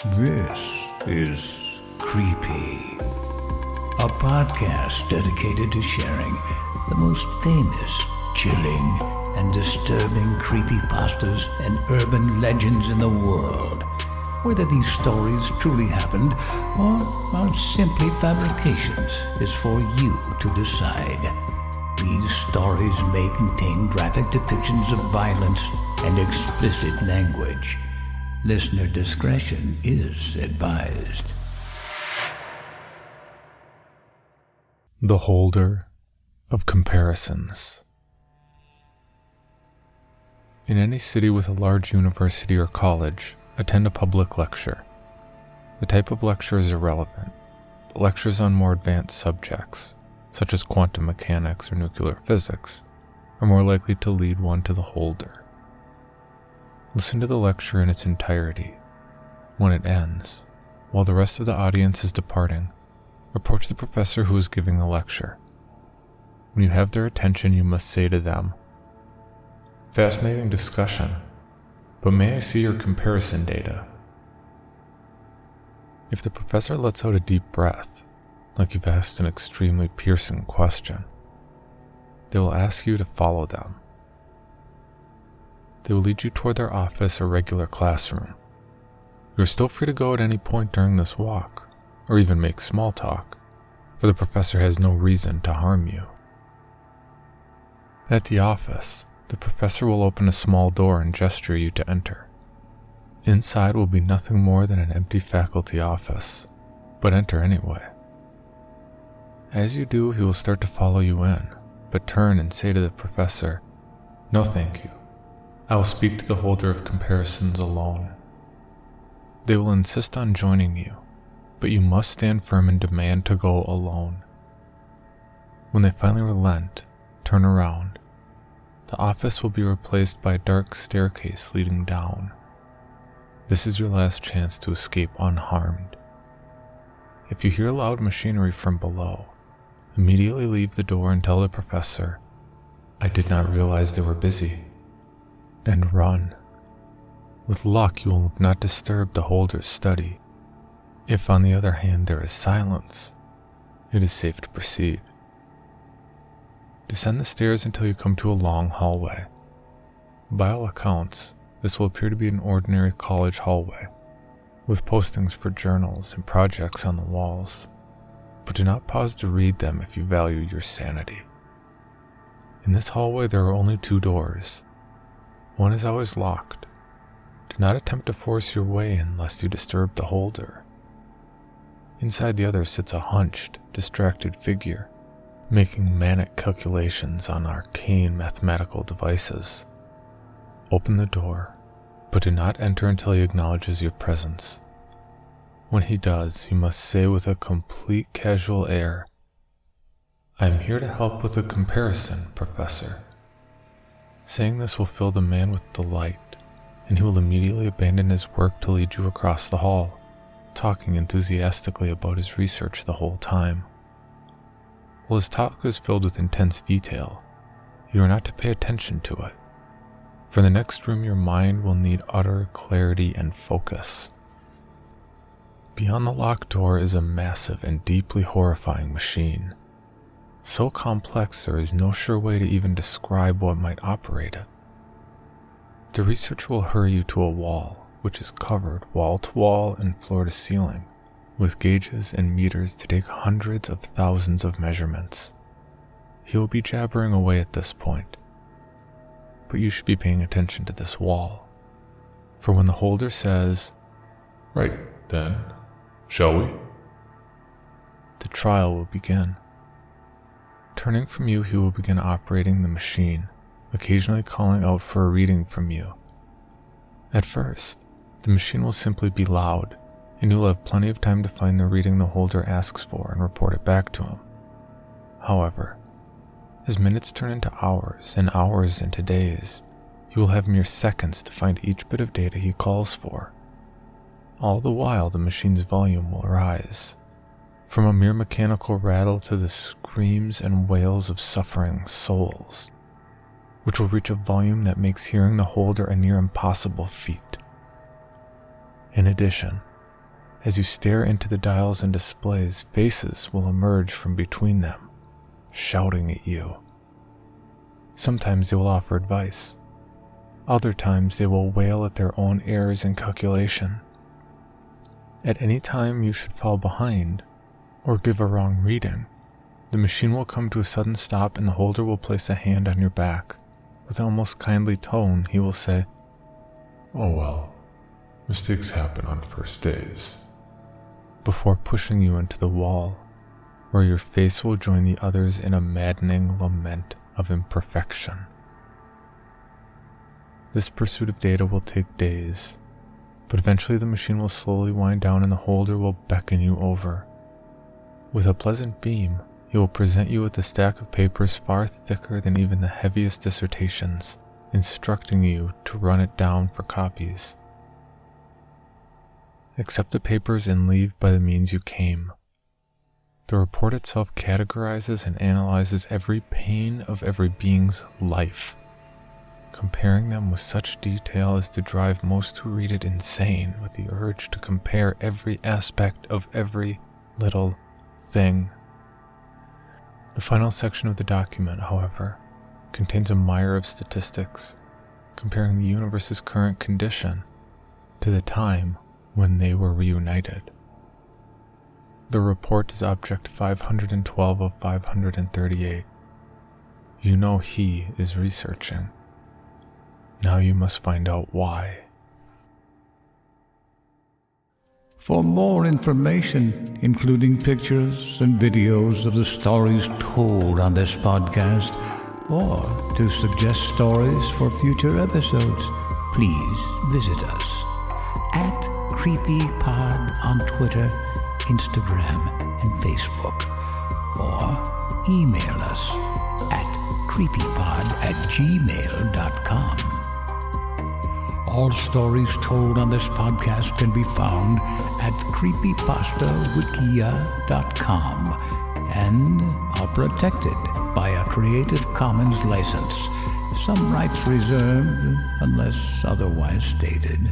This is Creepy, a podcast dedicated to sharing the most famous, chilling, and disturbing creepypastas and urban legends in the world. Whether these stories truly happened or are simply fabrications is for you to decide. These stories may contain graphic depictions of violence and explicit language. Listener discretion is advised. The Holder of Comparisons. In any city with a large university or college, attend a public lecture. The type of lecture is irrelevant, but lectures on more advanced subjects, such as quantum mechanics or nuclear physics, are more likely to lead one to the holder. Listen to the lecture in its entirety. When it ends, while the rest of the audience is departing, approach the professor who is giving the lecture. When you have their attention, you must say to them, "Fascinating discussion, but may I see your comparison data?" If the professor lets out a deep breath, like you've asked an extremely piercing question, they will ask you to follow them. They will lead you toward their office or regular classroom. You are still free to go at any point during this walk, or even make small talk, for the professor has no reason to harm you. At the office, the professor will open a small door and gesture you to enter. Inside will be nothing more than an empty faculty office, but enter anyway. As you do, he will start to follow you in, but turn and say to the professor, "No, thank you. I will speak to the holder of comparisons alone." They will insist on joining you, but you must stand firm and demand to go alone. When they finally relent, turn around. The office will be replaced by a dark staircase leading down. This is your last chance to escape unharmed. If you hear loud machinery from below, immediately leave the door and tell the professor, "I did not realize they were busy," and run. With luck, you will have not disturbed the holder's study. If, on the other hand, there is silence, it is safe to proceed. Descend the stairs until you come to a long hallway. By all accounts, this will appear to be an ordinary college hallway, with postings for journals and projects on the walls, but do not pause to read them if you value your sanity. In this hallway, there are only two doors. One is always locked. Do not attempt to force your way in lest you disturb the holder. Inside the other sits a hunched, distracted figure, making manic calculations on arcane mathematical devices. Open the door, but do not enter until he acknowledges your presence. When he does, you must say with a complete casual air, "I am here to help with a comparison, Professor." Saying this will fill the man with delight, and he will immediately abandon his work to lead you across the hall, talking enthusiastically about his research the whole time. While his talk is filled with intense detail, you are not to pay attention to it. For the next room, your mind will need utter clarity and focus. Beyond the locked door is a massive and deeply horrifying machine. So complex there is no sure way to even describe what might operate it. The researcher will hurry you to a wall, which is covered wall to wall and floor to ceiling, with gauges and meters to take hundreds of thousands of measurements. He will be jabbering away at this point, but you should be paying attention to this wall, for when the holder says, "Right then, shall we?" the trial will begin. Turning from you, he will begin operating the machine, occasionally calling out for a reading from you. At first, the machine will simply be loud, and you will have plenty of time to find the reading the holder asks for and report it back to him. However, as minutes turn into hours and hours into days, you will have mere seconds to find each bit of data he calls for. All the while, the machine's volume will rise, from a mere mechanical rattle to the screams and wails of suffering souls, which will reach a volume that makes hearing the holder a near impossible feat. In addition, As you stare into the dials and displays, faces will emerge from between them, shouting at you. Sometimes they will offer advice. Other times they will wail at their own errors in calculation. At any time you should fall behind or give a wrong reading, the machine will come to a sudden stop and the holder will place a hand on your back. With an almost kindly tone, he will say, "Oh well, mistakes happen on first days," before pushing you into the wall, where your face will join the others in a maddening lament of imperfection. This pursuit of data will take days, but eventually the machine will slowly wind down and the holder will beckon you over. With a pleasant beam, he will present you with a stack of papers far thicker than even the heaviest dissertations, instructing you to run it down for copies. Accept the papers and leave by the means you came. The report itself categorizes and analyzes every pain of every being's life, comparing them with such detail as to drive most who read it insane with the urge to compare every aspect of every little thing. The final section of the document, however, contains a mire of statistics, comparing the universe's current condition to the time when they were reunited. The report is object 512 of 538. You know he is researching. Now you must find out why. For more information, including pictures and videos of the stories told on this podcast, or to suggest stories for future episodes, please visit us at CreepyPod on Twitter, Instagram, and Facebook, or email us at creepypod@gmail.com. All stories told on this podcast can be found at creepypastawikia.com and are protected by a Creative Commons license. Some rights reserved unless otherwise stated.